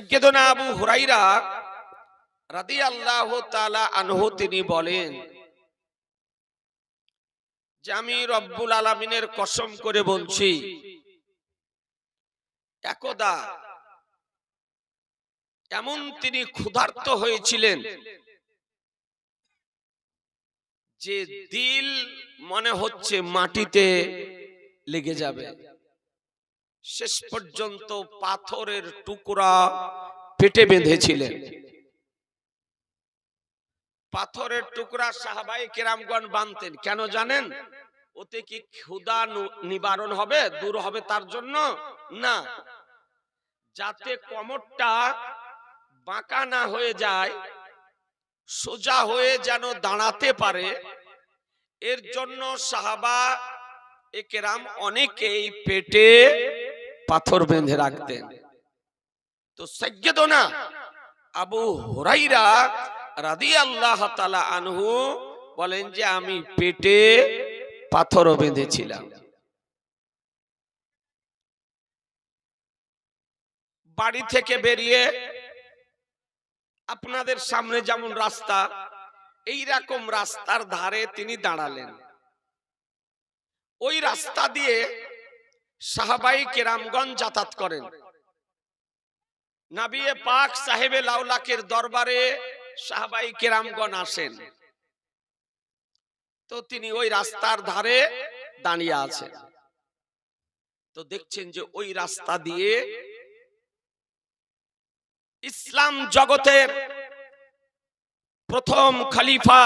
সাইয়্যিদুনা আবু হুরায়রা রাদিয়াল্লাহু তাআলা আনহু তিনি বলেন যে আমি রব্বুল আলামিনের কসম করে বলছি, একদা এমন তিনি ক্ষুধার্ত হয়েছিলেন যে দিল মনে হচ্ছে মাটিতে লেগে যাবে। শেষ পর্যন্ত পাথরের টুকরা পেটে বেঁধেছিলেন। পাথরের টুকরা সাহাবায়ে কেরামগণ বাঁধতেন কেন জানেন? ওতে কি ক্ষুধা নিবারণ হবে, দূর হবে তার জন্য না, যাতে কোমরটা বাঁকা না হয়ে যায়, সোজা হয়ে যেন দাঁড়াতে পারে। এর জন্য সাহাবা এ কেরাম অনেকেই পেটে পাথর বেঁধে রাখতেন। তো সাইয়্যিদুনা আবু হুরায়রা রাদিয়াল্লাহু তাআলা আনহু বলেন যে আমি পেটে পাথরও বেঁধেছিলাম। বাড়ি থেকে বেরিয়ে আপনাদের সামনে যেমন রাস্তা, এই রকম রাস্তার ধারে তিনি দাঁড়ালেন। ওই রাস্তা দিয়ে সাহাবায়ে কেরামগণ যাতায়াত করেন। নবী পাক সাহেবে লাউলাকের দরবারে সাহাবায়ে কেরামগণ আসেন। তো তিনি ওই রাস্তার ধারে দাঁড়িয়ে আছেন। তো দেখছেন যে ওই রাস্তা দিয়ে ইসলাম জগতের প্রথম খলিফা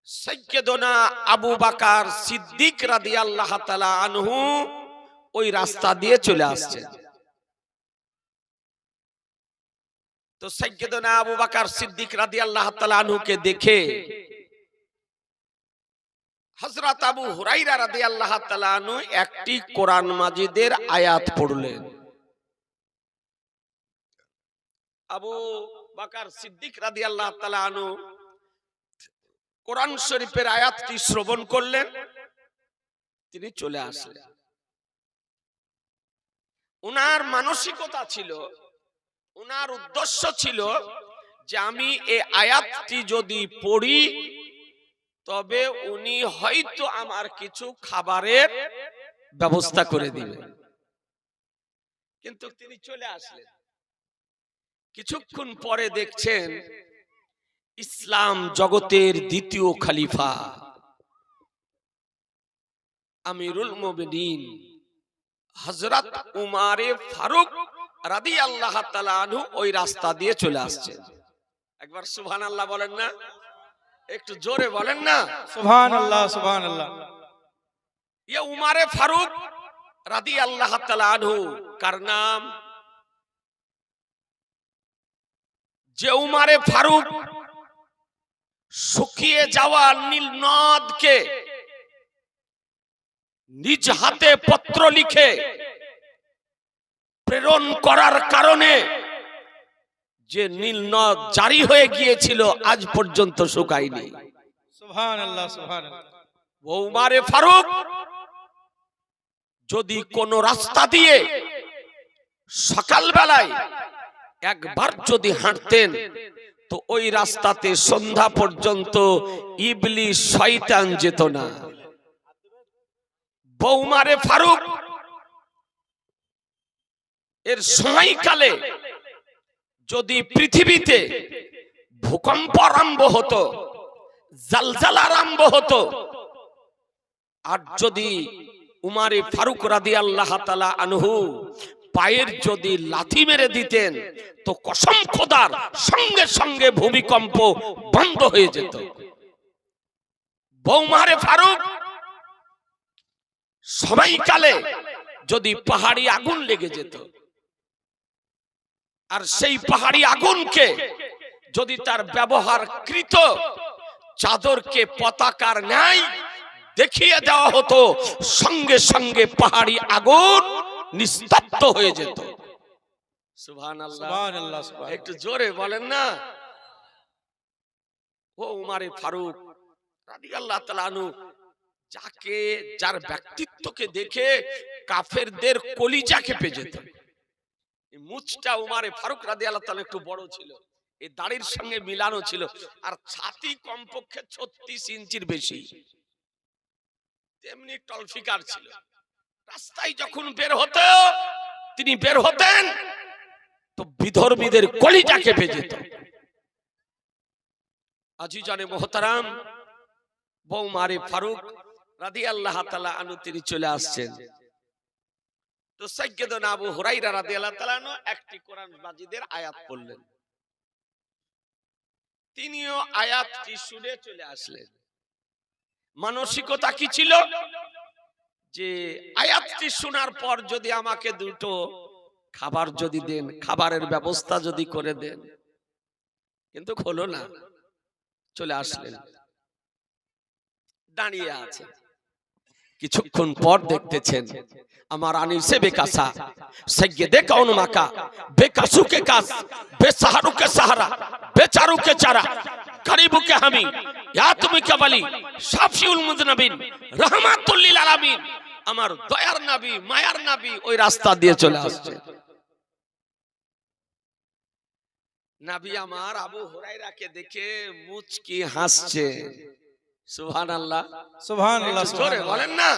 সাইয়্যিদুনা আবু বকর সিদ্দিক রাদিয়াল্লাহু তাআলা আনহু ওই রাস্তা দিয়ে চলে আসছেন। তো সাইয়্যিদুনা আবু বকর সিদ্দিক রাদিয়াল্লাহু তাআলা আনহুকে দেখে হযরত আবু হুরায়রা রাদিয়াল্লাহু তাআলা আনহু একটি কোরআন মাজিদের আয়াত পড়লেন। আবু বকর সিদ্দিক রাদিয়াল্লাহু তাআলা আনহু কোরআন শরীফের আয়াতটি শ্রবণ করলেন, তিনি চলে আসলেন। উনার মানসিকতা ছিল, উনার উদ্দেশ্য ছিল যে আমি এই আয়াতটি যদি পড়ি তবে উনি হয়তো আমার কিছু খাবারের ব্যবস্থা করে দিবেন। কিন্তু তিনি চলে আসলেন। কিছুক্ষণ পরে দেখছেন ইসলাম জগতের দ্বিতীয় খলিফা আমিরুল মুমিনিন হযরত উমর ফারুক রাদিয়াল্লাহু তাআলা আনহু ওই রাস্তা দিয়ে চলে আসছেন। একবার সুবহানাল্লাহ বলেন না, একটু জোরে বলেন না সুবহানাল্লাহ সুবহানাল্লাহ। ইয়া উমর ফারুক রাদিয়াল্লাহু তাআলা আনহু কার নাম? যে উমর ফারুক শুকিয়ে যাওয়া নীল নদকে নিজ হাতে পত্র লিখে প্রেরণ করার কারণে যে নীল নদ জারি হয়ে গিয়েছিল আজ পর্যন্ত শুকায়নি। সুবহানাল্লাহ সুবহানাল্লাহ। উমর ফারুক যদি কোন রাস্তা দিয়ে সকালবেলায় একবার যদি হাঁটতেন তো ওই রাস্তাতে সন্ধ্যা পর্যন্ত ইবলিস শয়তান যেত না। উমর ফারুক এর সময়কালে যদি পৃথিবীতে ভূকম্প আরম্ভ হতো, জালজালা আরম্ভ হতো, আর যদি উমর ফারুক রাদিয়াল্লাহু তাআলা আনহু পায়ের যদি লাথি মেরে দিতেন তো কসম খোদার সঙ্গে সঙ্গে ভূমিকম্প বন্ধ হয়ে যেত। উমর ফারুক সময়কালে যদি পাহাড়ি আগুন লেগে যেত, আর সেই পাহাড়ি আগুনকে যদি তার ব্যবহারকৃত চাদরকে পতাকার ন্যায় দেখিয়ে দেওয়া হতো, সঙ্গে সঙ্গে পাহাড়ি আগুন নিস্তব্ধ হয়ে যেত। সুবহানাল্লাহ সুবহানাল্লাহ। একটু জোরে বলেন না। ও উমর ফারুক রাদিয়াল্লাহু তাআলা আনহু যাকে, যার ব্যক্তিত্বকে দেখে কাফেরদের কলিজা কেঁপে যেত। এই মুছটা উমারে ফারুক রাদিয়াল্লাহু তাআলা একটু বড় ছিল, এই দাড়ির সঙ্গে মিলানো ছিল, আর ছাতি কমপক্ষে 36 ইঞ্চির বেশি, তেমনি টলফিকার ছিল। রাস্তায় যখন তিনি বের হতেন তো বিধর্মীদের কলিজা কেঁপে যেত। আজিজানে মোহতারাম, বৌমারে ফারুক রাদিয়াল্লাহু তাআলা আনহু তিনি চলে আসছেন। তো সাইয়্যিদনা আবু হুরায়রা রাদিয়াল্লাহু তাআলা আনহু একটি কোরআন মাজিদের আয়াত পড়লেন, তিনিও আয়াতটি শুনে চলে আসলেন। মানসিকতা কি ছিল? যে আয়াতটি শোনার পর যদি আমাকে দুটো খাবার যদি দেন, খাবারের ব্যবস্থা যদি করে দেন, কিন্তু হলো না। চলে আসলেন, দাঁড়িয়ে আছে। কিছুক্ষণ পর দেখতেছেন আমার আনিসে বেকাসা সৈয়দে কাউন মাকা বেকাসুকে কাস বেসাহারুকে সাহারা বেচারুকে চারা গরিবুকে হামি ইয়া তুমি কাবালি শাফিউল মুযনিবিন রাহমাতুল লিল আলামিন, আমার দয়ার নবী মায়ার নবী ওই রাস্তা দিয়ে চলে আসছে। নবী আমার আবু হুরায়রাকে দেখে মুচকি হাসছে। সুবহানাল্লাহ, সুবহানাল্লাহ, জোরে বলেন না।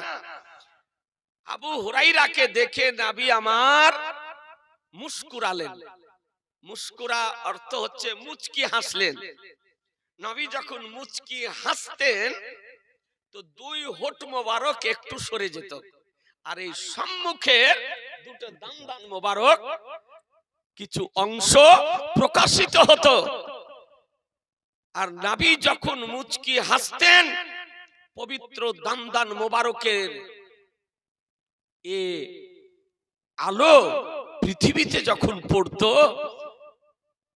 আবু হুরায়রাকে দেখে নবী আমার মুস্কুরালেন। মুস্কুরা অর্থ হচ্ছে মুচকি হাসলেন। নবী যখন মুচকি হাসতেন তো দুই হোঁট মোবারক একটু সরে যেত, আর এই সম্মুখের দুটো দান মোবারক কিছু অংশ প্রকাশিত হতো। আর নবী যখন মুচকি হাসতেন পবিত্র দান মোবারকের এ আলো পৃথিবীতে যখন পড়তো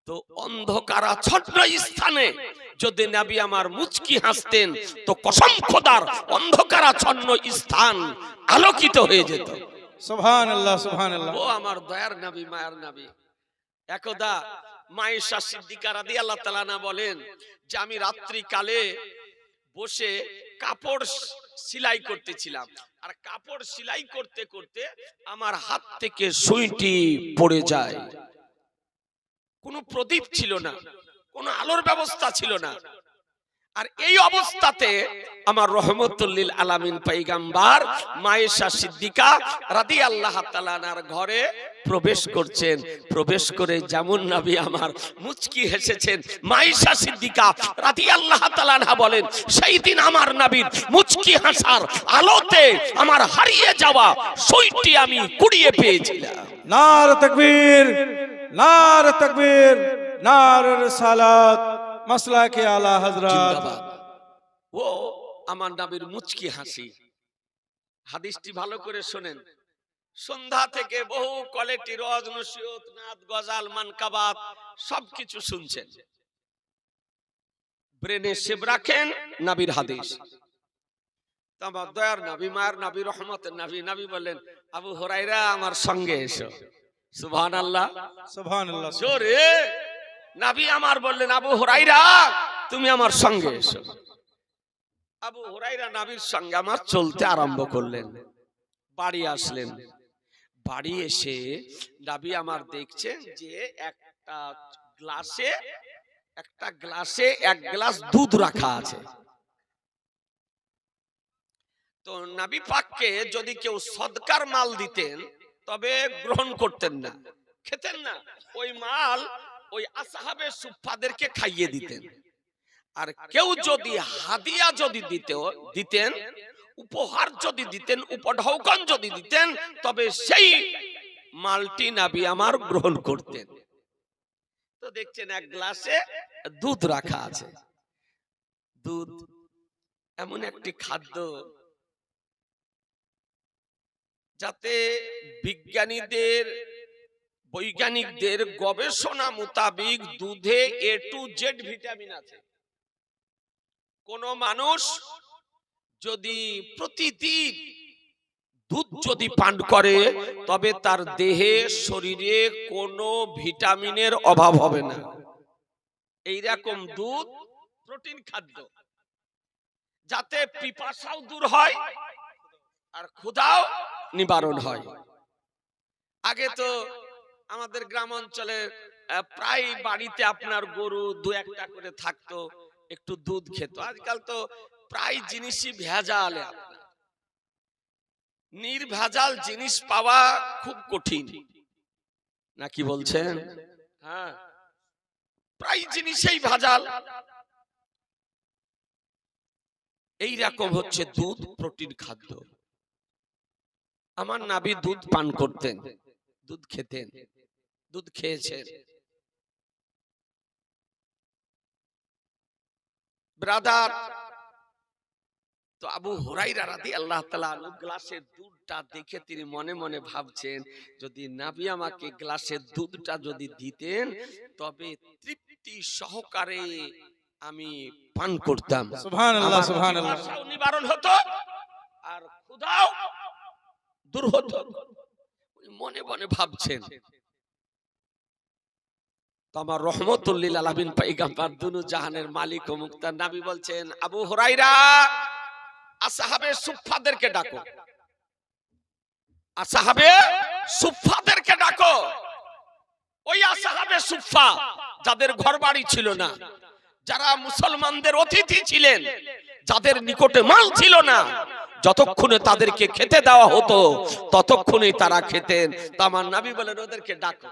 তো অন্ধকারাচ্ছন্ন স্থানে যদি নবী আমার মুচকি হাসতেন তো কসম খোদার অন্ধকারাচ্ছন্ন স্থান আলোকিত হয়ে যেত। সুবহানাল্লাহ, সুবহানাল্লাহ। ও আমার দয়ার নবী মায়ার নবী। একদা মায়েশা সিদ্দিকা রাদিয়াল্লাহু তাআলা আনহা বলেন যে আমি রাত্রি কালে বসে কাপড় সেলাই করতেছিলাম, আর কাপড় সেলাই করতে করতে আমার হাত থেকে সুইটি পড়ে যায়। কোনো প্রদীপ ছিল না, কোনো আলোর ব্যবস্থা ছিল না। আর এই অবস্থাতে আমার রহমতুল লিল আলামিন পয়গম্বর মায়েশা সিদ্দিকা রাদিয়াল্লাহু তাআলা আনহার ঘরে প্রবেশ করছেন। প্রবেশ করে যেমন নবী আমার মুচকি হেসেছেন, মায়েশা সিদ্দিকা রাদিয়াল্লাহু তাআলা আনহা বলেন সেই দিন আমার নবীর মুচকি হাসার আলোতে আমার হারিয়ে যাওয়া সুইটি আমি কুড়িয়ে পেয়েছিলাম। নারে তাকবীর, নারে তাকবীর, নারে রিসালাত, মাসলাকে আলা হযরত। জিন্দাবাদ। ও আমার নবীর মুচকি হাসি। হাদিসটি ভালো করে শুনেন। সন্ধ্যা থেকে বহু কোয়ালিটি রজ নসিহত নাত গজাল মানকাবাত সবকিছু শুনছেন, ব্রেনে সেভ রাখেন নবীর হাদিস। আমার দয়ার নবী মায়ের নবী রহমতের নবী নবী বললেন আবু হুরায়রা আমার সঙ্গে এসো। সুবহানাল্লাহ, সুবহানাল্লাহ। জোরে নবী আমার বললেন আবু হুরায়রা তুমি আমার সঙ্গে এসো। আবু হুরায়রা নবীর সঙ্গে আমার চলতে আরম্ভ করলেন। বাড়ি আসলেন। বাড়ি এসে নবী আমার দেখছেন যে একটা গ্লাসে এক গ্লাস দুধ রাখা আছে। তো নবী পাককে যদি কেউ সদকার মাল দিতেন তবে গ্রহণ করতেন না, খেতেন না। ওই মাল ওই আসহাবে সুফফাদেরকে খাইয়ে দিতেন। আর কেউ যদি হাদিয়া যদি দিতেন, উপহার যদি দিতেন, উপঢৌকন যদি দিতেন, তবে সেই মালটি নবী আমার গ্রহণ করতেন। তো দেখছেন এক গ্লাসে দুধ রাখা আছে। দুধ এমন একটি খাদ্য যাতে বৈজ্ঞানিকদের গবেষণা মোতাবেক দুধে A to Z ভিটামিন আছে। কোন মানুষ যদি প্রতিদিন দুধ যদি পান করে তবে তার দেহে শরীরে কোনো ভিটামিনের অভাব হবে না। এইরকম দুধ প্রোটিন খাদ্য, যাতে পিপাসাও দূর হয় আর ক্ষুধাও নিবারণ হয়। আগে তো আমাদের গ্রাম অঞ্চলে প্রায় বাড়িতে আপনার গরু দু একটা করে থাকতো, একটু দুধ খেত। আজকাল তো প্রায় জিনিসই ভেজাল, নির্ভেজাল জিনিস পাওয়া খুব কঠিন, নাকি বলছেন? হ্যাঁ, প্রায় জিনিসেই ভেজাল। এই রকম হচ্ছে দুধ, প্রোটিন খাদ্য। আমার নবী দুধ পান করতেন, দুধ খেতেন, দুধ খেয়েছেন। ব্রাদার, তো আবু হুরায়রা রাদিয়াল্লাহু তাআলা আনহু গ্লাসের দুধটা দেখে তিনি মনে মনে ভাবছেন, যদি নবী আমাকে গ্লাসের দুধটা যদি দিতেন তবে তৃপ্তি সহকারে আমি পান করতাম। সুবহানাল্লাহ, আমার সুবহানাল্লাহ। পিপাসাও নিবারণ হতো আর ক্ষুধাও দূর হতো। মনে মনে ভাবছেন। তো আমার রহমতুল লিল আলামিন পয়গম্বর দুনু জাহানের মালিক ও মুক্তার নবী বলছেন, আবু হুরায়রা, আসহাবে সুফফাদেরকে ডাকো, আসহাবে সুফফাদেরকে ডাকো। ওই আসহাবে সুফফা যাদের ঘরবাড়ি ছিল না, যারা মুসলমানদের অতিথি ছিলেন, যাদের নিকটে মাল ছিল না, যতক্ষণে তাদেরকে খেতে দেওয়া হতো ততক্ষণে তারা খেতেন। তো আমার নবী বলেন, ওদেরকে ডাকো।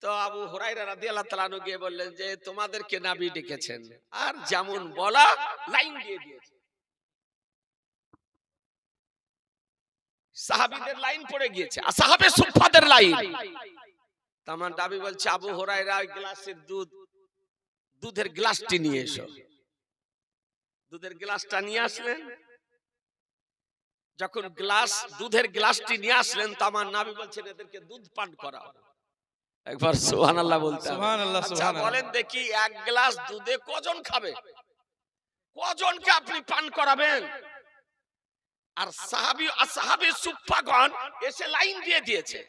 তো আবু হুরায়রা রাদিয়াল্লাহু তাআলা আনহু গিয়ে বললেন যে তোমাদেরকে নবী ডেকেছেন। আর যেমন বলা লাইন দিয়ে দিয়েছে, সাহাবীদের লাইন পড়ে গিয়েছে, আসহাবে সুফফাদের লাইন। তো আমার নবী বলছে, আবু হুরায়রা ওই গ্লাসের দুধের গ্লাসটি নিয়ে এসো। দুধের গ্লাসটা নিয়ে আসলেন। যখন দুধের গ্লাসটি নিয়ে আসলেন, তো আমার নবী বলছেন, এদেরকে দুধ পান করাও। একবার সুবহানাল্লাহ বলতে হবে। সুবহানাল্লাহ, আচ্ছা সুবহানাল্লাহ। বলেন দেখি, এক গ্লাস দুধে কজন খাবে? কজনকে আপনি পান করাবেন? আর আসহাবে সুফফাগণ এসে লাইন দিয়ে দিয়েছে।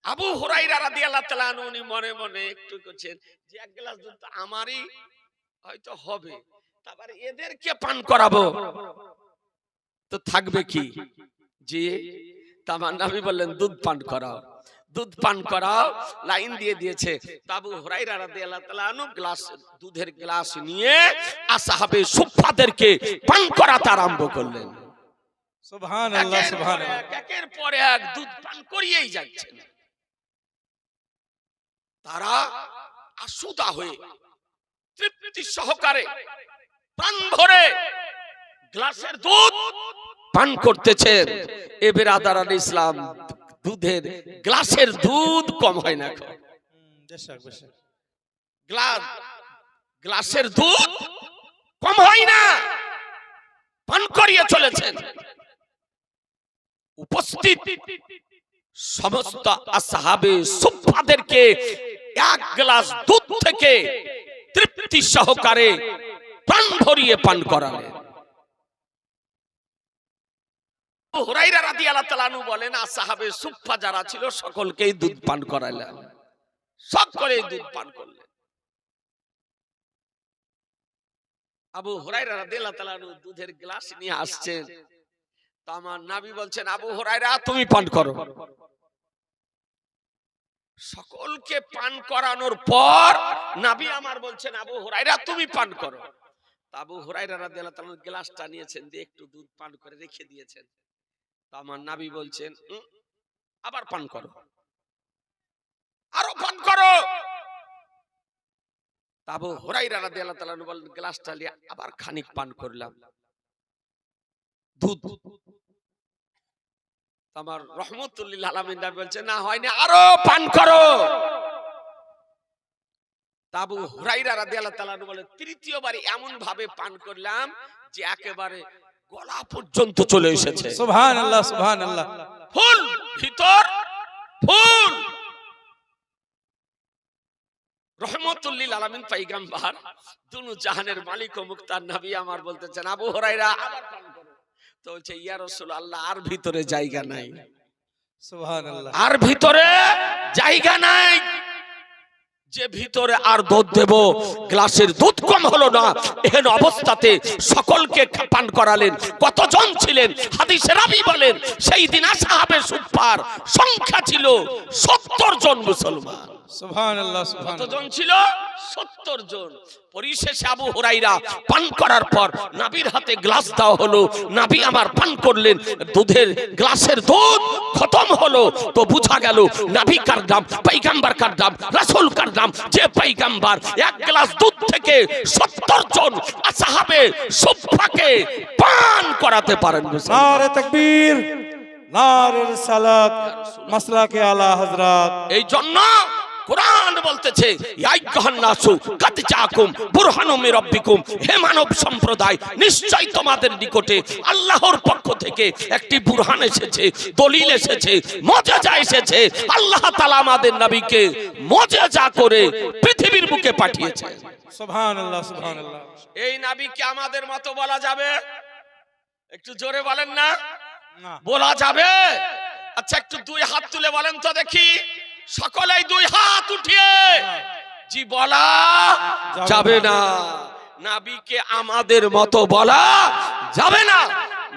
আবু হুরায়রা রাদিয়াল্লাহু তাআলা আনহু উনি মনে মনে একটু করছেন যে এক গ্লাস দুধ তো আমারই হয়তো হবে, তারপরে এদেরকে পান করাবো তো থাকবে কি? জি, তামান নবী বললেন, দুধ পান করাও, দুধ পান করাও। লাইন দিয়ে দিয়েছে। আবু হুরায়রা রাদিয়াল্লাহু তাআলা আনহু দুধের গ্লাস নিয়ে আসহাবে সুফফাদেরকে পান করাতে আরম্ভ করলেন। সুবহানাল্লাহ, সুবহানাল্লাহ। একের পর এক দুধ পান করিয়েই যাচ্ছেন। তারা আশুদা হয়ে তৃপ্তি সহকারে প্রাণ ভরে গ্লাসের দুধ পান করতেছেন। এ বেরাদারান ইসলাম, দুধের গ্লাসের দুধ কম হয় না। গ্লাসের দুধ কম হয় না, পান করিয়ে চলেছেন। উপস্থিত সমস্ত আসহাবে সুফফাদেরকে এক গ্লাস দুধ থেকে তৃপ্তি সহকারে প্রাণ ভরিয়ে পান করালেন। হুরায়রা রাদিয়াল্লাহু তাআলা আনহু বলেন, আসহাবে সুফফা যারা ছিল সকলকেই দুধ পান করালেন, সকলেই দুধ পান করলেন। আবু হুরায়রা রাদিয়াল্লাহু তাআলা আনহু দুধের গ্লাস নিয়ে আসছেন। তো আমার নবী বলছেন, আবু হুরায়রা তুমি পান করো। সকলকে পান করানোর পর নবী আমার বলছেন, আবু হুরায়রা তুমি পান করো। আবু হুরায়রা রাদিয়াল্লাহু তাআলা গ্লাসটা নিয়েছেন, দিয়ে একটু দুধ পান করে রেখে দিয়েছেন। তো আমার নবী বলছেন, আবার পান করো, আরো পান করো। আবু হুরায়রা রাদিয়াল্লাহু তাআলা বলেন, গ্লাসটা নিয়ে আবার খানিক পান করলাম দুধ। আমার রহমতুল লিল আলামিন নবী বলছেন, না হয়নি, আরো পান করো। আবু হুরায়রা রাদিয়াল্লাহু তাআলা বলেন, তৃতীয়বার এমন ভাবে পান করলাম যে একেবারে গলা পর্যন্ত চলে এসেছে। সুবহানাল্লাহ, সুবহানাল্লাহ। ফুল ভিতর ফুল। রহমতুল লিল আলামিন পয়গম্বর দুনু জাহানের মালিক ও মুক্তার নবী আমার বলতেছেন, আবু হুরায়রা আবার পান করো। তো বলছে, ইয়া রাসূলুল্লাহ, আর ভিতরে জায়গা নাই। সুবহানাল্লাহ। আর ভিতরে জায়গা নাই। যে ভিতরে আর দুধ দেব, গ্লাসের দুধ কম হলো না, এহেন অবস্থাতে সকলকে পান করালেন। কতজন ছিলেন? হাদিসের রাবী বলেন সেই দিন আসহাবে সুফফার সংখ্যা ছিল 70 জন মুসলমান। সুবহানাল্লাহ সুবহানাল্লাহ। কতজন ছিল? 70 জন। পরিশেষে আবু হুরাইরা পান করার পর নবীর হাতে গ্লাস দেওয়া হলো, নবী আমার পান করলেন, দুধের গ্লাসের দুধ খতম হলো। তো বুঝা গেল নবী কার নাম, পয়গম্বর কার নাম, রাসূল কার নাম। যে পয়গম্বর এক গ্লাস দুধ থেকে 70 জন আসহাবে সুফফাকে পান করাতে পারেন। নারে তাকবীর, নারে রিসালাত, মাসলাকে আলা হযরত। এই জন্য কোরআন বলতেছে ইয়া আইয়ুহান নাসু কাদ জাআকুম বুরহানুম মির রাব্বিকুম, হে মানব সম্প্রদায়, নিশ্চয় তোমাদের নিকটে আল্লাহর পক্ষ থেকে একটি বুরহান এসেছে, দলিল এসেছে, মুজিজা এসেছে। আল্লাহ তাআলা আমাদের নবীকে মুজিজা করে পৃথিবীর বুকে পাঠিয়েছে। সুবহানাল্লাহ সুবহানাল্লাহ। এই নবীকে আমাদের মতো বলা যাবে? একটু জোরে বলেন না। না। বলা যাবে? আচ্ছা একটু দুই হাত তুলে বলেন তো দেখি, সকলেই দুই হাত উঠিয়ে। জি বলা যাবে না। নবীকে আমাদের মতো বলা যাবে না।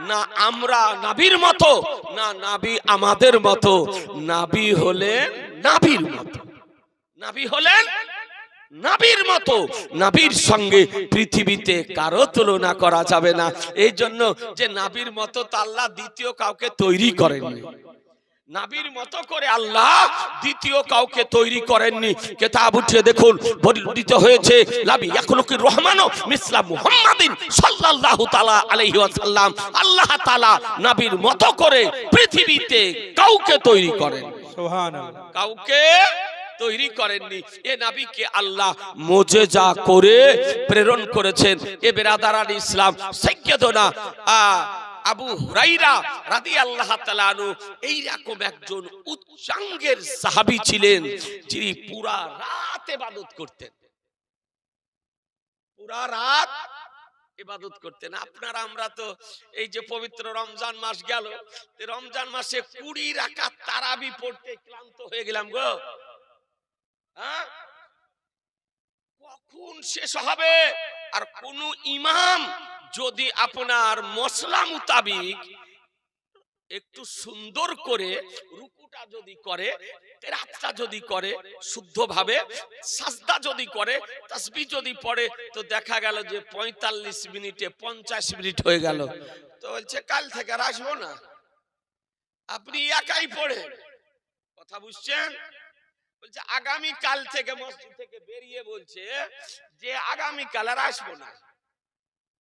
না আমরা নবীর মতো, না নবী আমাদের মতো। নবী হলেন নবীর মতো, নবী হলেন নবীর মতো। নবীর সঙ্গে পৃথিবীতে কারো তুলনা করা যাবে না। এই জন্য যে নবীর মতো তো আল্লাহ দ্বিতীয় কাউকে তৈরি করেননি। নবীর মতো করে আল্লাহ দ্বিতীয় কাউকে তৈরি করেননি। কিতাব উঠিয়ে দেখুন, বর্ণিত হয়েছে লাবি ইয়াখলুকুর রহমানু মিসলা মুহাম্মাদিন সাল্লাল্লাহু তাআলা আলাইহি ওয়াসাল্লাম। আল্লাহ তাআলা নবীর মতো করে পৃথিবীতে কাউকে তৈরি করেন, সুবহানাল্লাহ, কাউকে তৈরি করেননি। এ নবীকে আল্লাহ মুজিজা করে প্রেরণ করেছেন। এ বেরাদারান ইসলাম, সাইয়্যিদুনা আবু হুরাইরা রাদিয়াল্লাহু তাআলা আনহু এইরকম একজন উচ্চাঙ্গের সাহাবী ছিলেন, যিনি পুরা রাত ইবাদত করতেন, পুরা রাত ইবাদত করতেন। আপনারা আমরা তো এই যে পবিত্র রমজান মাস গেল, রমজান মাসে 20 রাকাত তারাবি পড়তে ক্লান্ত হয়ে গেলাম গো। হ্যাঁ, কখন শেষ হবে? আর কোন ইমাম যদি আপনার মসলা মুতাবিক একটু সুন্দর করে রুকুটা যদি করে, তেরাতটা যদি করে শুদ্ধভাবে, সাজদা যদি করে, তাসবিহ যদি পড়ে, তো দেখা গেল যে 45 মিনিটে 50 মিনিট হয়ে গেল। তো বলছে কাল থেকে আর আসবো না। আপনি একাই পড়ে, কথা বুঝছেন? বলছে আগামী কাল থেকে মসজিদ থেকে বেরিয়ে বলছে যে আগামী কাল আর আসবো না।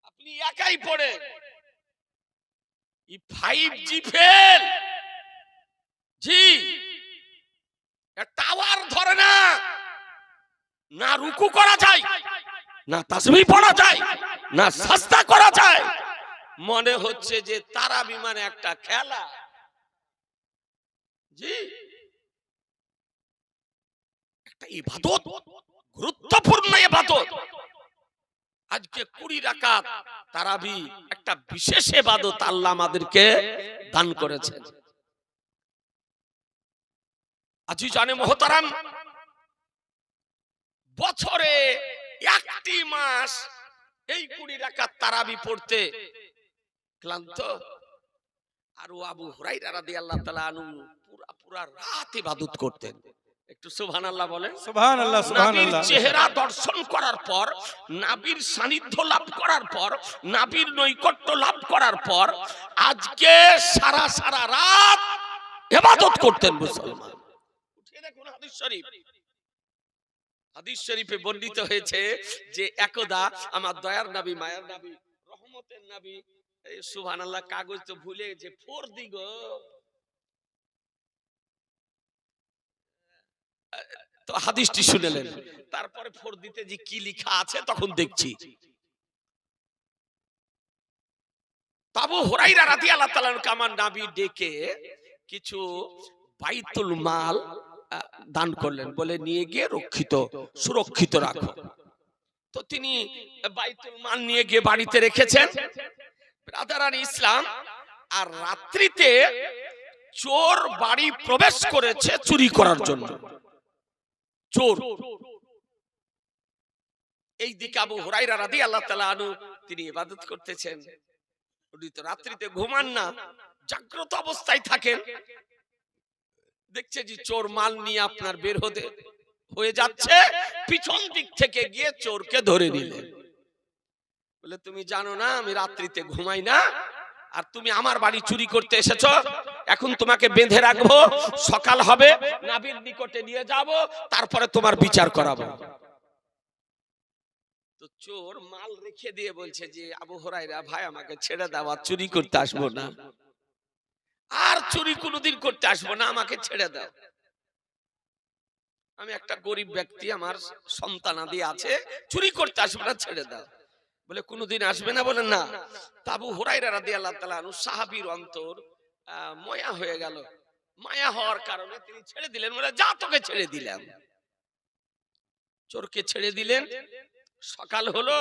আপনি একাই পড়ে। 5G ফেল, জি টাওয়ার ধরে না, না রুকু করা যায়, না তাসবিহ পড়া যায়, না সাজদা করা যায়। মনে হচ্ছে যে তারাবি মানে একটা খেলা। জি একটা ইবাদত, গুরুত্বপূর্ণ ইবাদত। আজকে 20 রাকাত তারাবি একটা বিশেষ ইবাদত আল্লাহ আমাদেরকে দান করেছেন। আজিজানে মুহতারাম, বছরে একটি মাস এই 20 রাকাত তারাবি পড়তে ক্লান্ত। আর আবু হুরায়রা রাদিয়াল্লাহু তাআলা আনহু পুরা রাত ইবাদত করতেন। একটু সুবহানাল্লাহ বলেন। সুবহানাল্লাহ সুবহানাল্লাহ। নবীর চেহারা দর্শন করার পর, নবীর সান্নিধ্য লাভ করার পর, নবীর নৈকট্য লাভ করার পর আজকে সারা রাত ইবাদত করতেন মুসলমান। উঠিয়ে দেখুন হাদিস শরীফ। হাদিস শরীফে বর্ণিত হয়েছে যে একদা আমার দয়ার নবী, মায়ার নবী, রহমতের নবী, এই সুবহানাল্লাহ কাগজ তো ভুলে গেছে, 4 দিগ তো হাদিসটি শুনেলেন। তারপরে 4 দিতে যে কি লেখা আছে তখন দেখছি। আবু হুরায়রা রাদিয়াল্লাহু তাআলা আনহু আমার নবী ডেকে কিছু বাইতুল মাল দান করলেন, বলে নিয়ে গিয়ে সুরক্ষিত রাখো। তো তিনি বাইতুল মাল নিয়ে গিয়ে বাড়িতে রেখেছেন। ব্রাদারান ইসলাম, আর রাত্রিতে চোর বাড়ি প্রবেশ করেছে চুরি করার জন্য। চোর এই দিকে আবু হুরায়রা রাদিয়াল্লাহু তাআলা আনহু তিনি ইবাদত করতেছেন। উনি তো রাত্রিতে ঘুমান না, জাগ্রত অবস্থায় থাকেন। দেখছে যে চোর মাল নিয়ে আপনার বের হয়ে যাচ্ছে, পিছন দিক থেকে গিয়ে চোরকে ধরে নিলেন। বলে তুমি জানো না আমি রাত্রিতে ঘুমাই না, আর তুমি আমার বাড়ি চুরি করতে এসেছো, এখন তোমাকে বেঁধে রাখবো, সকাল হবে নবীর নিকটে নিয়ে যাব, তারপরে তোমার বিচার করাবো। তো চোর মাল রেখে দিয়ে বলছে যে আবু হুরায়রা ভাই আমাকে ছেড়ে দাও, আর চুরি করতে আসবো না, আর চুরি কোনোদিন করতে আসবো না, আমাকে ছেড়ে দাও। আমি একটা গরিব ব্যক্তি, আমার সন্তানাদি আছে, চুরি করতে আসবো না, ছেড়ে দাও। বলে কোনোদিন আসবে না? বলে না। আবু হুরায়রা রাদিয়াল্লাহু তাআলা আনহু সাহাবীর অন্তর মায়া হয়ে গেল। মায়া হওয়ার কারণে তিনি ছেড়ে দিলেন। বলে যা তোকে ছেড়ে দিলাম। চোরকে ছেড়ে দিলেন। সকাল হলো,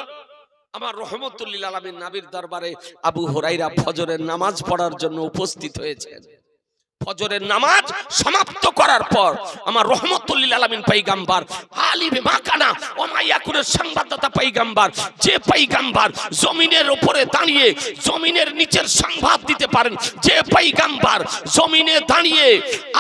আমার রহমতুল লিল আলামিন নবীর দরবারে আবু হুরায়রা ফজরের নামাজ পড়ার জন্য উপস্থিত হয়েছেন। ফজরের নামাজ সমাপ্ত করার পর আমার রহমতুল লিল আলামিন পয়গম্বর আলিমে মাকানা ও মাইয়াকুনের সংবাদদাতা পয়গম্বর, যে পয়গম্বর জমিনের উপরে দাঁড়িয়ে জমিনের নিচের সংবাদ দিতে পারেন, যে পয়গম্বর জমিনে দাঁড়িয়ে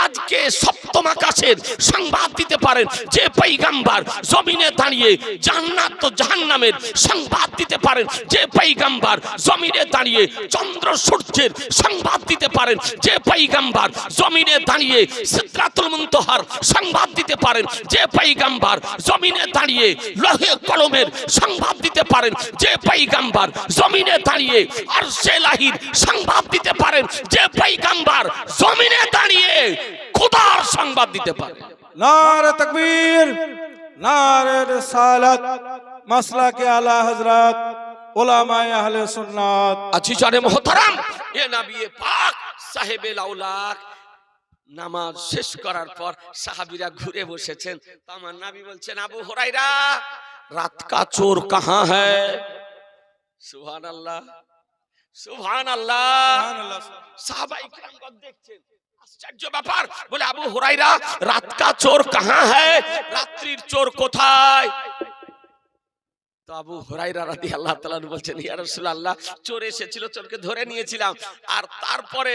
আজকে সপ্তম আকাশের সংবাদ দিতে পারেন, যে পয়গম্বর জমিনে দাঁড়িয়ে জান্নাত ও জাহান্নামের সংবাদ দিতে পারেন, যে পয়গম্বর জমিনে দাঁড়িয়ে চন্দ্র সূর্যের সংবাদ দিতে পারেন, যে পয়গম্বর জমিনে দাঁড়িয়ে সিদরাতুল মুনতাহার সংবাদ দিতে পারেন, যে পয়গম্বর জমিনে দাঁড়িয়ে লৌহে কলমের সংবাদ দিতে পারেন, যে পয়গম্বর জমিনে দাঁড়িয়ে আরশে ইলাহির সংবাদ দিতে পারেন, যে পয়গম্বর জমিনে দাঁড়িয়ে খোদার সংবাদ দিতে পারেন। नारे तकबीर, नारे रिसालत, मसलक आला हजरत, उलमाए अहले सुन्नत। अच्छी जाने मोहतरम, ये नबी पाक साहेবে লাউলাক নামাজ শেষ করার পর সাহাবীরা ঘুরে বসেছেন। তো আমার নবী বলছেন আবু হুরায়রা রাত কা চোর কাহাं है? সুবহানাল্লাহ, সুবহানাল্লাহ। সাহাবায়ে কিরামগণ দেখছেন, আশ্চর্য ব্যাপার। বলে আবু হুরায়রা রাত কা চোর কাহাं है? রাত্রির চোর কোথায়? তো আবু হুরায়রা রাদিয়াল্লাহু তাআলা বলছেন ইয়া রাসূলুল্লাহ, চোর এসেছিল, চোরকে ধরে নিয়েছিলাম, আর তারপরে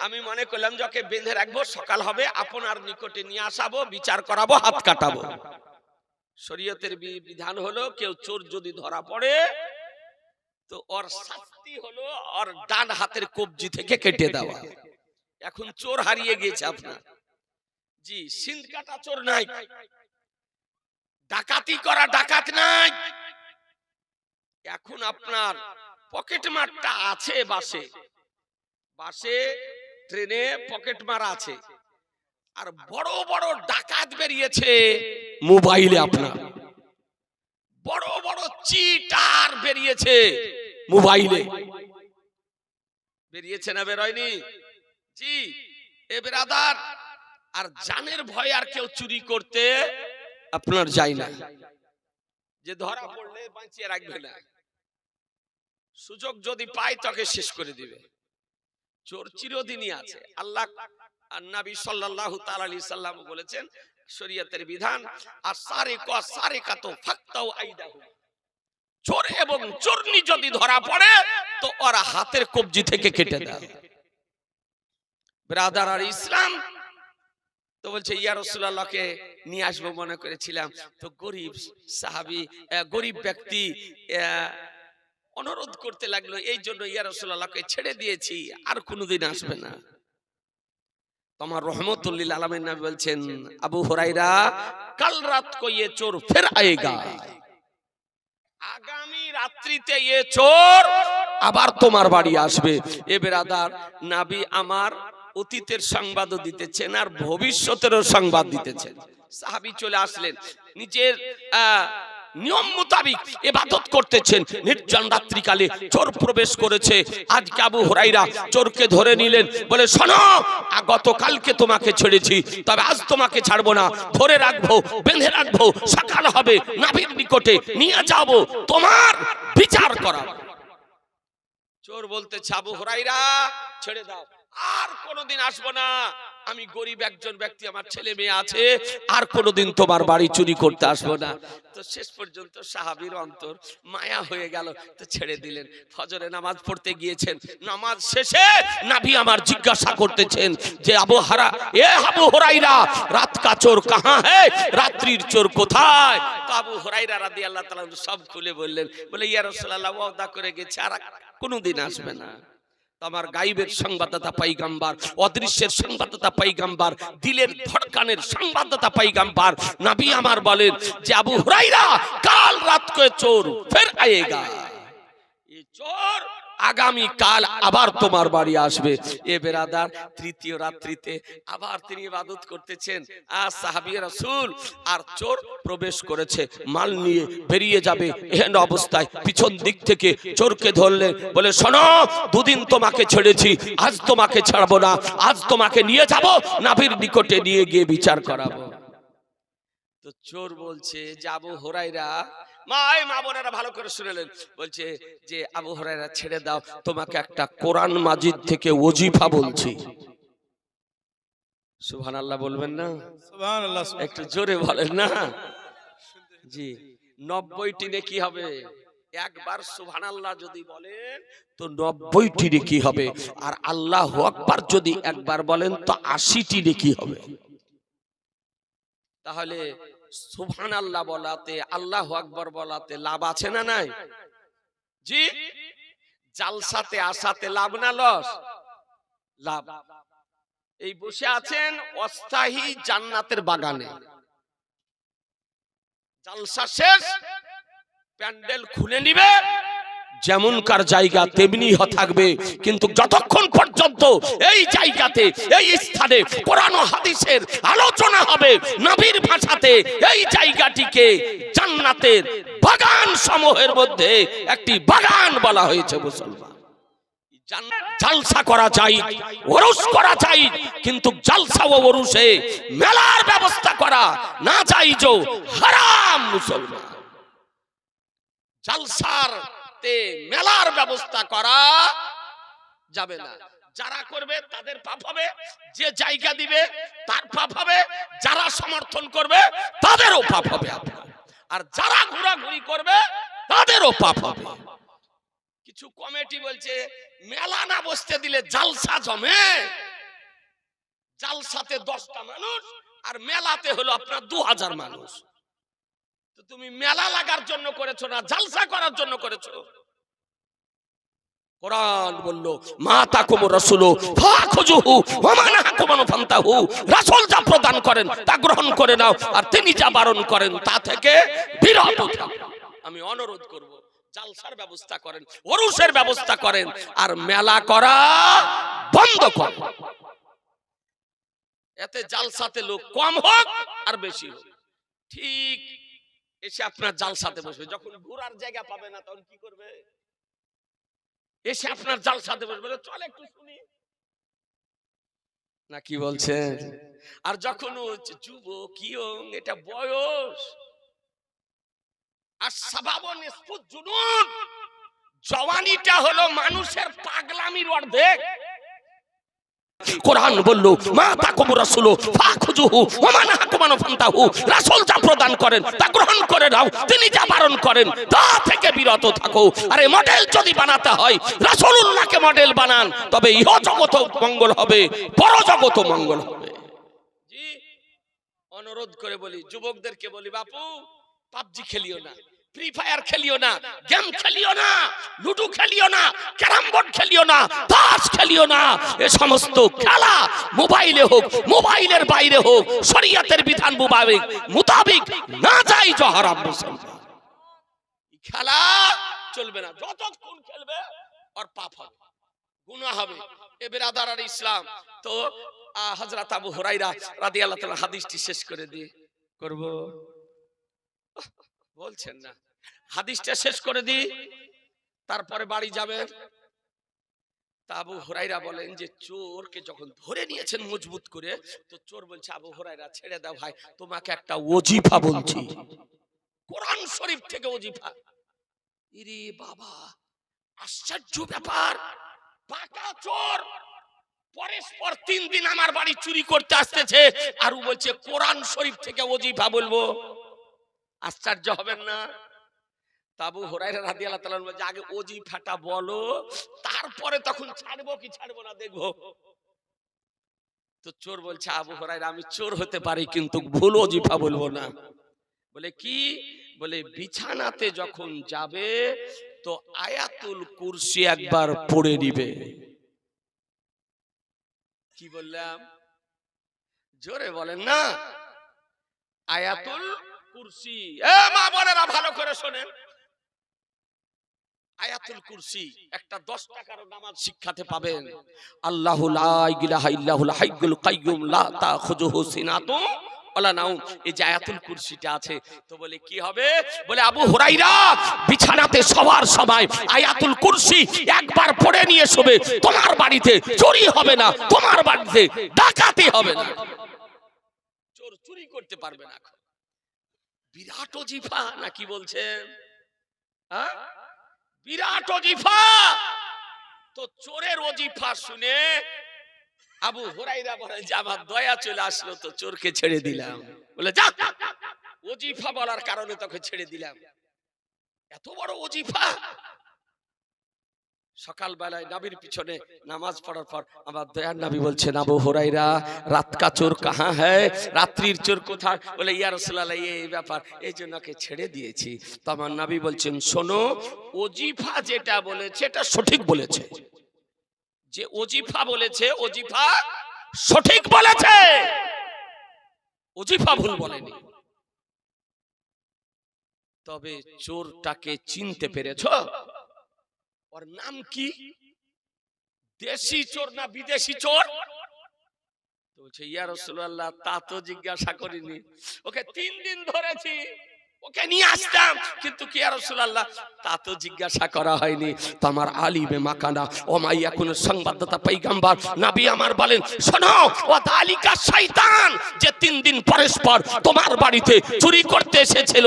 আমি মনে করলাম যে ওকে বেঁধে রাখবো, সকাল হবে আপনার নিকটে নিয়ে আসাবো, বিচার করাবো, হাত কাটাবো। শরীয়তের বিধান হলো কেউ চোর যদি ধরা পড়ে তো ওর শাস্তি হলো ওর ডান হাতের কবজি থেকে কেটে দেওয়া। এখন চোর হারিয়ে গিয়েছে আপনার, জি সিন্ধ কাটা চোর নাই, ডাকাতি করা ডাকাত নাই, এখন আপনার পকেট মারটা আছে, বাসে ট্রেনে পকেট মারা আছে, আর বড় বড় ডাকাত বেরিয়েছে মোবাইলে, আপনার বড় বড় চিটার বেরিয়েছে মোবাইলে। বেরিয়েছে না বেরোয়নি? জি এ ব্রাদার, আর জানের ভয় আর কেউ চুরি করতে আপনার যায় না, যে ধরা পড়লে বাঁচিয়ে রাখবে না, সুযোগ যদি পায় তাকে শেষ করে দিবে। চোর চিরদিনই আছে। আল্লাহ আর নবী সাল্লাল্লাহু তাআলা আলাইহি সাল্লাম বলেছেন শরীয়তের বিধান, আস-সারিকু আস-সারিকাতু ফাকতাউ আইদাহু, চোর এবং চোরনি যদি ধরা পড়ে তো ওর হাতের কবজি থেকে কেটে দাও। ব্রাদার আর ইসলাম তো বলছে ইয়া রাসূলুল্লাহকে নিয়ে আসবো মনে করেছিলাম, তো গরিব সাহাবী, গরিব ব্যক্তি অনুরোধ করতে লাগলো, এই জন্য ইয়া রাসূলুল্লাহকে ছেড়ে দিয়েছি, আর কোনোদিন আসবে না। তোমার রহমতুল লিল আলামিন নবী বলছেন আবু হুরায়রা কাল রাত কো ইয়ে চোর ফির আয়েগা, আগামী রাত্রিতে ইয়ে চোর আবার তোমার বাড়ি আসবে। এ ব্রাদার, নবী আমার অতীতের সংবাদও দিতেছেন আর ভবিষ্যতেরও সংবাদ দিতেছেন। সাহাবী চলে আসলেন, নিজের নিয়ম মোতাবেক ইবাদত করতেছেন, নির্জন রাত্রিকালে চোর প্রবেশ করেছে। আজকে আবু হুরায়রা চোরকে ধরে নিলেন, বলে শোনো গতকালকে তোমাকে ছেড়েছি, তবে আজ তোমাকে ছাড়বো না, ধরে রাখবো, বেঁধে রাখবো, সকাল হবে নবীর নিকটে নিয়ে যাব, তোমার বিচার করাবো। চোর বলতেছে আবু হুরায়রা ছেড়ে দাও, আর কোনোদিন আসবো না, আমি গরিব একজন ব্যক্তি, আমার ছেলে মেয়ে আছে, আর কোনোদিন তোমার বাড়ি চুরি করতে আসবো না। তো শেষ পর্যন্ত সাহাবীর অন্তর মায়া হয়ে গেল, তো ছেড়ে দিলেন। ফজরে নামাজ পড়তে গিয়েছেন, নামাজ শেষে নবী আমার জিজ্ঞাসা করতেছেন যে আবু হুরায়রা রাত কা চোর কাহা হ্যায়, রাত্রির চোর কোথায়? তো আবু হুরায়রা রাদিয়াল্লাহু তাআলা সব খুলে বললেন, বলে ইয়া রাসূলুল্লাহ ওয়াদা করে গেছে আর কোনোদিন আসবে না। আমার গায়বের সংবাদদাতা পয়গম্বর, অদৃশ্যের সংবাদদাতা পয়গম্বর, দিলের ধড়কানের সংবাদদাতা পয়গম্বর নবী আমার বলেন যে আবু হুরায়রা কাল রাত को চোর ফির আয়েগা, এই চোর আগামী কাল আবার তোমার বাড়ি আসবে। এ বেরাদার, তৃতীয় রাত্রিতে আবার তিনি ইবাদত করতেছেন, আর সাহাবী রাসূল আর চোর প্রবেশ করেছে, মাল নিয়ে বেরিয়ে যাবে। এহেন অবস্থায় পিছন দিক থেকে চোরকে ধরলেন, বলে শোনো, দুদিন তোমাকে ছেড়েছি, আজ তোমাকে ছাড়বো না, আজ তোমাকে নিয়ে যাব নবীর নিকটে নিয়ে গিয়ে বিচার করাবো। তো চোর বলছে যে আবু হুরায়রা, মা বোনেরা ভালো করে শুনলেন, বলছে যে আবু হুরায়রা ছেড়ে দাও, তোমাকে একটা কোরআন মাজিদ থেকে ওজিফা বলছি। সুবহানাল্লাহ বলবেন না? সুবহানাল্লাহ। একটু জোরে বলেন না জি। 90টি নেকি হবে, একবার সুবহানাল্লাহ যদি বলেন তো 90টি নেকি হবে, আর আল্লাহু আকবার যদি একবার বলেন তো 80টি নেকি হবে। তাহলে সুবহানাল্লাহ বলাতে, আল্লাহু আকবার বলাতে লাভ আছে না নাই? জি। জালসাতে আসাতে লাভ না লস? লাভ। এই বসে আছেন অস্থায়ী জান্নাতের বাগানে, জালসা শেষ, প্যান্ডেল খুলে নিবে, যেমনকার জায়গা তেমনি থাকবে, কিন্তু যতক্ষণ পর্যন্ত এই জায়গাতে, এই স্থানে কোরআন ও হাদিসের আলোচনা হবে নবীর ভাষাতে, এই জায়গাটিকে জান্নাতের বাগান সমূহের মধ্যে একটি বাগান বলা হয়েছে। মুসলমান, জালসা করা যায়, ওরস করা যায়, কিন্তু জালসা ও ওরসে মেলার ব্যবস্থা করা না জায়েজ, হারাম। মুসলমান, জালসার মেলার ব্যবস্থা করা যাবে না। যারা করবে তাদের পাপ হবে, যে জায়গা দিবে তার পাপ হবে, যারা সমর্থন করবে তাদেরও পাপ হবে, আর যারা ঘোরাঘুরি করবে তাদেরও পাপ হবে। কিছু কমিটি বলছে মেলা না বসতে দিলে জালসা জমে, জালসাতে 10টা মানুষ আর মেলাতে হলো আপনার 2000 মানুষ। তো তুমি মেলা লাগার জন্য করেছো না জালসা করার জন্য করেছো? কোরআন বলল মা তাকুম রাসূলু ফাখুযুহু ওয়া মা নাহাকুম আনহু ফান্তাহু, রাসূল যা প্রদান করেন তা গ্রহণ করে নাও, আর তিনি যা বারণ করেন তা থেকে বিরত থাকো। আমি অনুরোধ করব, জালসার ব্যবস্থা করেন, ওরসের ব্যবস্থা করেন, আর মেলা করা বন্ধ করেন। এতে জালসাতে লোক কম হোক আর বেশি হোক, ঠিক এসে আপনার জালসাতে বসবে। যখন ঘোরার জায়গা পাবে না তখন কি করবে? এসে আপনার জালসাতে বসবে, চল একটু শুনি না, কি বলছেন? আর যখন যুবক ইয়ং, এটা বয়স, আর সাবাবন ইসফুত জুনুন, জওয়ানিটা হলো মানুষের পাগলামির অর্ধেক। কোরআন বলল মা তাকুম রাসূলু ফাখুযুহু ওয়া মা নাহাকুম আনহু ফান্তাহু, রাসূল যা প্রদান করেন তা গ্রহণ করে নাও, তিনি যা বারণ করেন তা থেকে বিরত থাকো। আরে মডেল যদি বানাতে হয় রাসূলুল্লাহকে মডেল বানান, তবে ইহ জগত মঙ্গল হবে, পরজগত মঙ্গল হবে। জি, অনুরোধ করে বলি, যুবকদেরকে বলি, বাপু পাবজি খেলিও না, ফ্রি ফায়ার খেলিও না, গেম খেলিও না, লুডো খেলিও না, ক্যারাম বোর্ড খেলিও না, তাস খেলিও না। এই সমস্ত খেলা মোবাইলে হোক, মোবাইলের বাইরে হোক, শরীয়তের বিধান মোতাবেক না জায়েজ হারাম। মুসলমান, খেলা চলবে না, যতক্ষণ খেলবে আর পাপ হবে, গুনাহ হবে। এ বিরাদার আর ইসলাম। তো হযরত আবু হুরায়রা রাদিয়াল্লাহু তাআলা হাদিসটি শেষ করে দিয়ে করব, বলছেন না, হাদিসটা শেষ করে দি, তারপরে বাড়ি যাবেন। তা আবু হুরায়রা বলেন যে চোরকে যখন ধরে নিয়েছেন মজবুত করে, তো চোর বলছে আবু হুরায়রা ছেড়ে দাও ভাই, তোমাকে একটা ওজিফা বলছি, কোরআন শরীফ থেকে ওজিফা। ইরে বাবা, আশ্চর্য ব্যাপার, পাকা চোর পরস্পর 3 দিন আমার বাড়ি চুরি করতে আসতেছে, আর ও বলছে কোরআন শরীফ থেকে ওজিফা বলবো। আশ্চর্য হবেন না? আবু হুরায়রা রাদিয়াল্লাহু তাআলা বলছে আগে ওজিফাটা বলো, তারপরে তখন ছাড়বো কি ছাড়বো না দেখবো। তো চোর বলছে আবু হুরায়রা আমি চোর হতে পারি কিন্তু ভুল ওজিফা বলবো না। বলে কি? বলে বিছানাতে যখন যাবে তো আয়াতুল কুরসি একবার পড়ে নিবে। কি বললাম? জোরে বলেন না। আয়াতুল কুরসি। এ মা বোনেরা ভালো করে শোনেন, আয়াতুল কুরসি একটা 10 টাকার নামাজ শিক্ষাতে পাবেন। আল্লাহু লা ইলাহা ইল্লাহুল হাইয়ুল কাইয়ুম লা তাখুযুহু সিনাতুম ওয়ালা নাওম। এই যে আয়াতুল কুরসিটা আছে, তো বলে কি হবে? বলে আবু হুরায়রা বিছানাতে শোবার সময় আয়াতুল কুরসি একবার পড়ে নিয়ে শোবে, তোমার বাড়িতে চুরি হবে না, তোমার বাড়িতে ডাকাতি হবে না, চোর চুরি করতে পারবে না। বিরাট ওজিফা নাকি বলছেন? হ্যাঁ, বিরাট ওজিফা। তো চোরের ওজিফা শুনে আবু হুরায়রা বলে যে আমার দয়া চলে আসলো, তো চোরকে ছেড়ে দিলাম। বলে যা, ওজিফা বলার কারণে তোকে ছেড়ে দিলাম। এত বড় ওজিফা। সকাল বেলায় নবীর পিছনে নামাজ পড়ার পর আমার দয়ার নবী বলছেন আবু হুরায়রা রাত কা চোর কাহা হ্যায়, রাত্রির চোর কোথায়? বলে ইয়া রাসূলুল্লাহ এই ব্যাপার, এই জন্য ওকে ছেড়ে দিয়েছি। তো আমার নবী বলছেন শোনো, ওজিফা যেটা বলেছে এটা সঠিক বলেছে। যে ওজিফা বলেছে ওজিফা সঠিক বলেছে, ওজিফা ভুল বলেনি। তবে চোরটাকে চিনতে পেরেছো? ওর নাম কি? দেশি চোর না বিদেশি চোর? তো বলছে ইয়া রাসূলুল্লাহ তা তো জিজ্ঞাসা করিনি, ওকে 3 দিন ধরেছি, ওকে নিয়ে আসতাম, কিন্তু কি ইয়া রাসূলুল্লাহ তা তো জিজ্ঞাসা করা হয়নি। তো আমার আলিমে মাকানা ও মাইয়া কোন সংবাদদাতা পয়গম্বর নবী আমার বলেন শোনো, ও তালিকা শয়তান যে 3 দিন পরস্পর তোমার বাড়িতে চুরি করতে এসেছিল,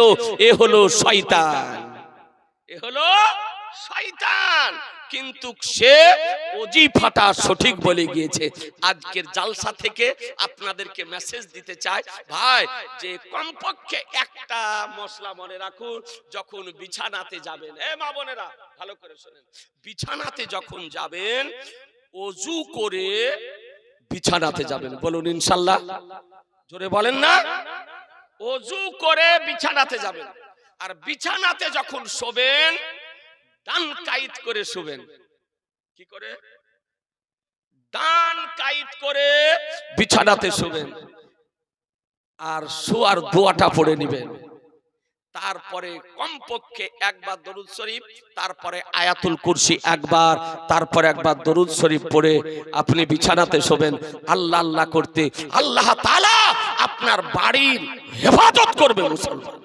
এ হলো শয়তান, এ হলো শয়তান। কিন্তু সে ওজিফাটা সঠিক বলে গিয়েছে। আজকের জালসা থেকে আপনাদেরকে মেসেজ দিতে চাই ভাই, যে কমপক্ষে একটা মশলা মনে রাখুন, যখন বিছানাতে যাবেন, এ মা বোনেরা ভালো করে শুনেন, বিছানাতে যখন যাবেন ওযু করে বিছানাতে যাবেন। বলুন ইনশাআল্লাহ, জোরে বলেন না। ওযু করে বিছানাতে যাবেন, আর বিছানাতে যখন শোবেন ডান কাইত করে শুবেন। কি করে? ডান কাইত করে বিছানাতে শুবেন, আর শোয়ার দোয়াটা পড়ে নেবেন। তারপরে কমপক্ষে একবার দরুদ শরীফ, তারপরে আয়াতুল কুরসি একবার, তারপরে একবার দরুদ শরীফ পড়ে আপনি বিছানাতে শোবেন। আল্লাহ আল্লাহ করতে আল্লাহ তাআলা আপনার বাড়ির হেফাজত করবে মুসলমান।